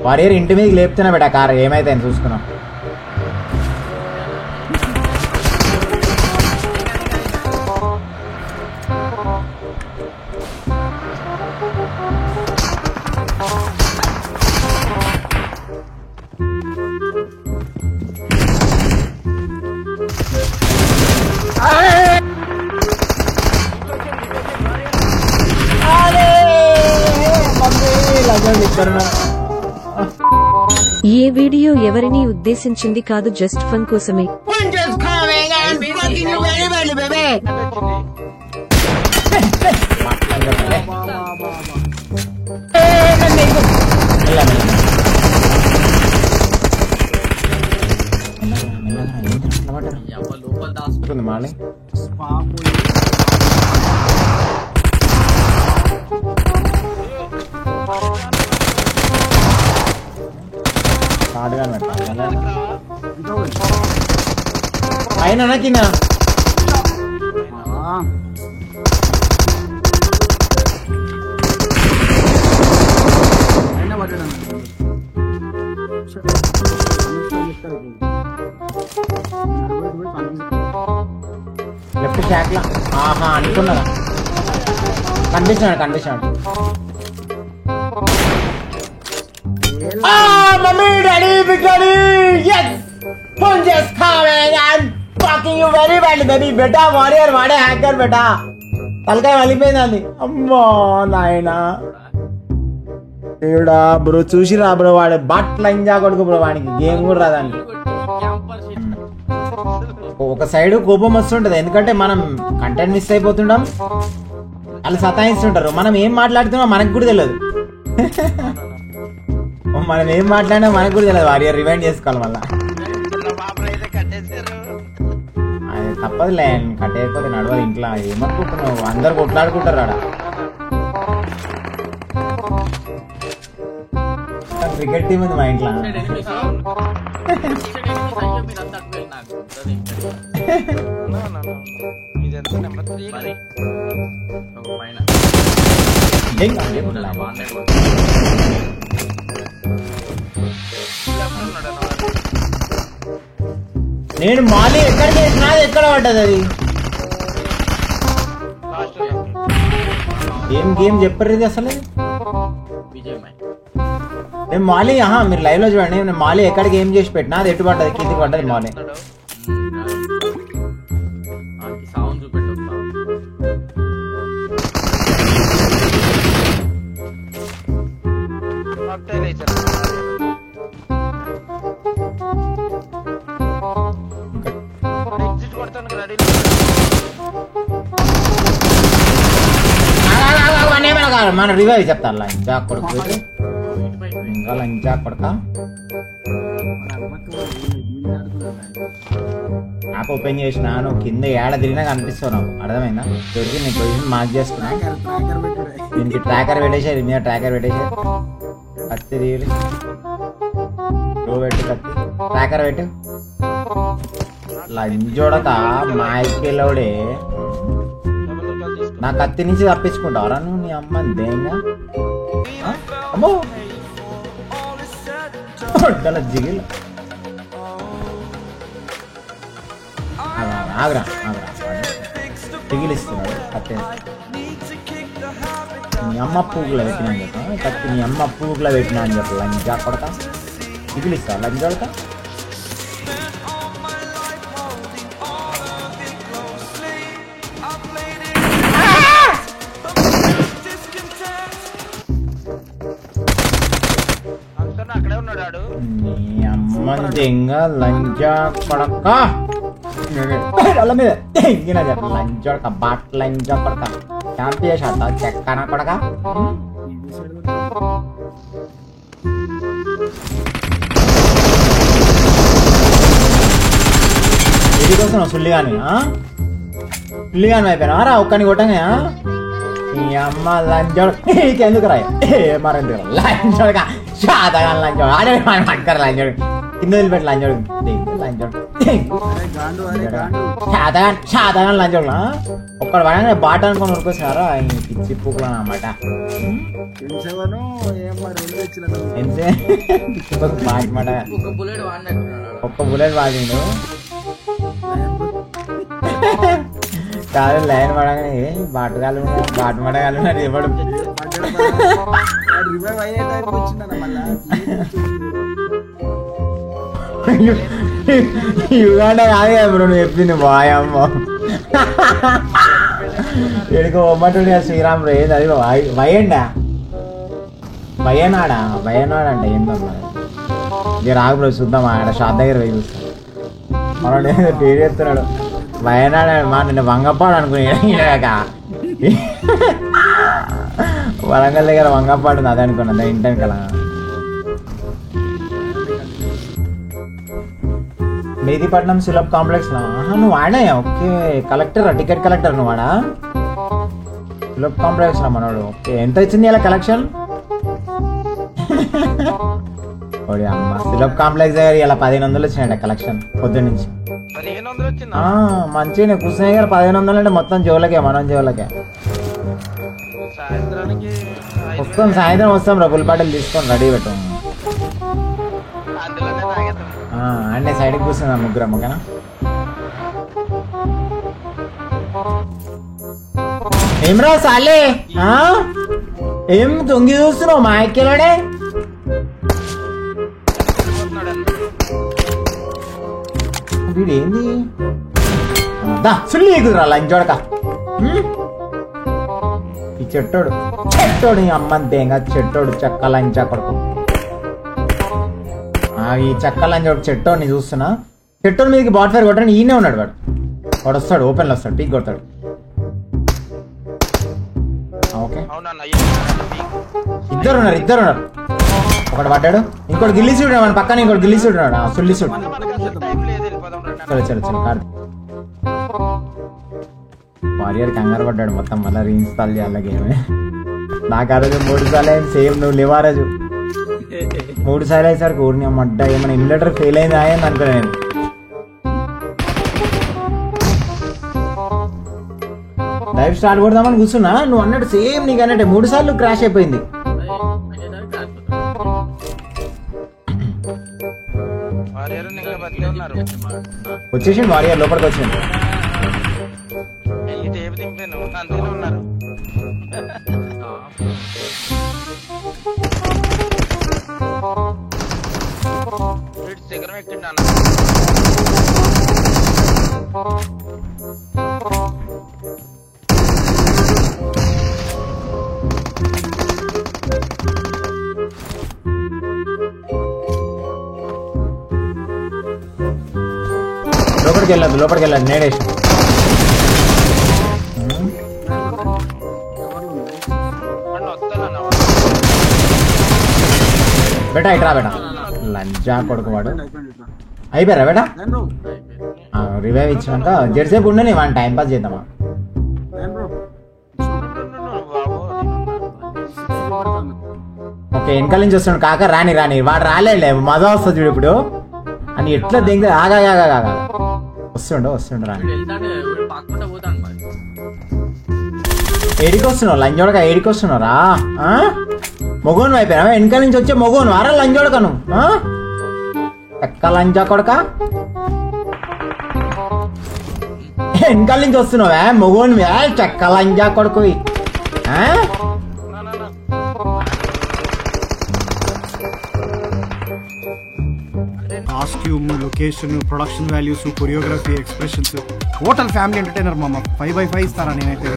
Warrior ఇంటి మీదకి లేపుతున్నా బేట కారు ఏమైతే చూసుకున్నాం. ఏ వీడియో ఎవరిని ఉద్దేశించింది కాదు, జస్ట్ ఫన్ కోసమే. మాలి అయినా కింద లెఫ్ట్ షాక్ లా అనుకున్నా కనిపిస్తున్నాడు mummy daddy big daddy yes punches coming and fucking you very badly baby బేటా వారియర్ వాడే హ్యాకర్ బేటా తలకాయ వలిపోయింది అమ్మో నాయనా దేవుడా బ్రో చూసిరా బ్రో వాడు బట్ల ఇంజా కొడుకు బ్రో వాడికి గేమ్ కూడా రాదానికి ఒక సైడ్ కోపం వస్తుంటది ఎందుకంటే మనం కంటెంట్ మిస్ అయిపోతుంటాం వాళ్ళు సతాయిస్తుంటారు మనం ఏం మాట్లాడుతున్నాం మనకు కూడా తెలియదు మనం ఏం మాట్లాడినా మనకు కూడా తెలియదు వారియర్ రివైండ్ చేసుకోవాలి మళ్ళా అది తప్పదులే కట్ అయిపోతే నడవాలి ఇంట్లో ఏమనుకుంటున్నావు అందరు కొట్లాడుకుంటారు ఆడ క్రికెట్ టీం ఉంది మా ఇంట్లో నేను మాలి ఎక్కడికి వేసినా ఎక్కడ పడ్డది అది ఏం గేమ్ చెప్పరు ఇది అసలు నేను మాలి మీరు లైవ్ లో చూడండి నేను మాలి ఎక్కడికి ఏం చేసి పెట్టినా అది ఎటు పడ్డది కిందికి పడ్డది మాలి మన రివైవ్ చెప్తా లంచా కొడుకు ఇంకా లంచా కొడక యాప్ ఓపెన్ చేసినా నువ్వు కింద ఏడ తిరిగినా కనిపిస్తున్నావు అర్థమైందా దొరికి నీ పొజిషన్ మార్క్ చేసుకున్నా దీనికి ట్రాకర్ పెట్టేసారు మీద ట్రాకర్ పెట్టేసారు కత్తి తీయాలి లో పెట్టు కత్తి ట్రాకర్ పెట్టు లంచోడక మాయకెళ్ళవుడే నా కత్తి నుంచి తప్పించుకుంటావరా నువ్వు నీ అమ్మ దేంగా అమ్మో జిగిల్ ఆగ్రా జిగిలిస్తున్నాడు కత్తి నీ అమ్మ పువ్వులో పెట్టినా అని చెప్పా కత్తి నీ అమ్మ పువ్వులో పెట్టినా అని చెప్పు లంజా కొడక జిగిలిస్తా లంజోడక అమ్మంగా లంజా కొడక అల్ల మీద లంజా కొడక బాట్ లంజా కొడక క్యాంప్ చేసా చెక్కన కొడక ఇది కోసం సుల్లిగాని అయిపోయినా రా ఒక్కని కొట్టగా నీ అమ్మ లంజోడ నీకెందుకు రాయి మరండి లంజోడక శాతగా లంజోడు ఆడే పట్టుకర లంజోడు కింద వదిలిపెట్టి లంచోడు లంచోడు శాతగా లంచోడు ఒక్కడ పడగానే బాట అనుకొని ఉరికొచ్చినారా పిచ్చి పూకులు అన్నమాట. ఒక్క బుల్లెట్ వాడిండు కాదు లైన్ పడగానే బాటగాలు మడగాలు ఇవ్వడు. యుగాండ కాదు కదా బ్రో నువ్వు చెప్పింది బాయమ్మ ఎడుకు బొమ్మటుడు శ్రీరామ్ రే అది వయండా భయనాడా అంటే ఏందమ్మా ఇక రాగు బ్రో చూద్దాం ఆడ షాప్ దగ్గర పోయి చూస్తాం. మనోడు ఏదో పేరు చెప్తున్నాడు వయనాడు మా నిన్న వంగపాడు అనుకున్నాక వరంగల్ దగ్గర వంగపాడు ఉంది అదే అనుకున్నా ఇంటాను కదా. మెహదీపట్నం సులభ్ కాంప్లెక్స్ నువ్వు ఆడా ఓకే కలెక్టర్ టికెట్ కలెక్టర్ నువ్వు ఆడా సులభ్ కాంప్లెక్స్ రా మనోడు. ఓకే ఎంత వచ్చింది ఇలా కలెక్షన్? ఓడి అమ్మ సులభ్ కాంప్లెక్స్ దగ్గర ఇలా 1500 వచ్చినాయంట కలెక్షన్ పొద్దు నుంచి. మంచిగా కూర్చున్నాయి కదా 1500 అంటే మొత్తం జోలకే మనం జోలకే వస్తాం. సాయంత్రం వస్తాం రబుల్ బాటిల్ తీసుకొని రెడీ పెట్టాం అంటే సైడ్కి కూర్చున్నాం ముగ్గురం ఓకేనా. ఏమ్రా సాలే ఏం తొంగి చూస్తున్నావు మా ఎక్కిలాడే? వీడేంది సుల్లి ఎగుదురా లంచోడక ఈ చెట్టోడు అమ్మంతేగా చెట్టోడు చెక్క లంచా కొడుకు. ఈ చెక్క లంచోడు చెట్టోడిని చూస్తున్నా. చెట్టోడి మీదకి బాట్ ఫైర్ కొట్టడానికి ఈయనే ఉన్నాడు వాడు వస్తాడు ఓపెన్లో వస్తాడు పీక్ కొడతాడు. ఓకే ఇద్దరు ఉన్నారు ఒకటి పడ్డాడు ఇంకోటి గిల్లి సూడు మన పక్కన ఇంకోటి గిల్లి సూడున్నాడు సుల్లి సూడు. చలో కాదు వారియర్ కంగారు పడ్డాడు మొత్తం మళ్ళీ రీఇన్స్టాల్ చేయాలి గేమ్. నాకు ఆ రోజు 3 సార్లు అయింది సేమ్ నువ్వు లేవా రోజు 3 సార్లు అయ్యేసరికి ఊరిని మడ్డ ఏమైనా ఇన్వర్టర్ ఫెయిల్ అయింది అయ్యింది అనుకున్నా నేను. లైవ్ స్టార్ట్ కొడదామని కూర్చున్నా నువ్వు అన్నట్టు సేమ్ నీకు అన్నట్టే 3 సార్లు క్రాష్ అయిపోయింది. వచ్చేసి వారియర్ లోపలికి వచ్చింది. లోపలికి వెళ్ళదు నేడేసి బేటా ఇట్రా బేటా లంచా కొడుకు వాడు. అయిపోయారా బేటా రివైవ్ ఇచ్చినాక జెర్సేపు ఉండని వాడిని టైం పాస్ చేద్దామా. ఓకే వెనకాల నుంచి వస్తున్నాడు కాక రాని వాడు రాలేలే మజా వస్తుంది చూడు ఇప్పుడు అని ఎట్లా దిగ ఆగా వస్తుండు రాని. ఏడికి వస్తున్నావు లంజోడక ఏడికి వస్తున్నారా? మొగోను అయిపోయినా వెనకాల నుంచి వచ్చే మొగోను అరా లంజోడకను ఎక్క లంజా కొడక వెనకాల నుంచి వస్తున్నావా మొగోను చెక్క లంజా కొడుకు. Costume location production values choreography expressions total family entertainer మామ 5/5 ఇస్తారా నేనైతే.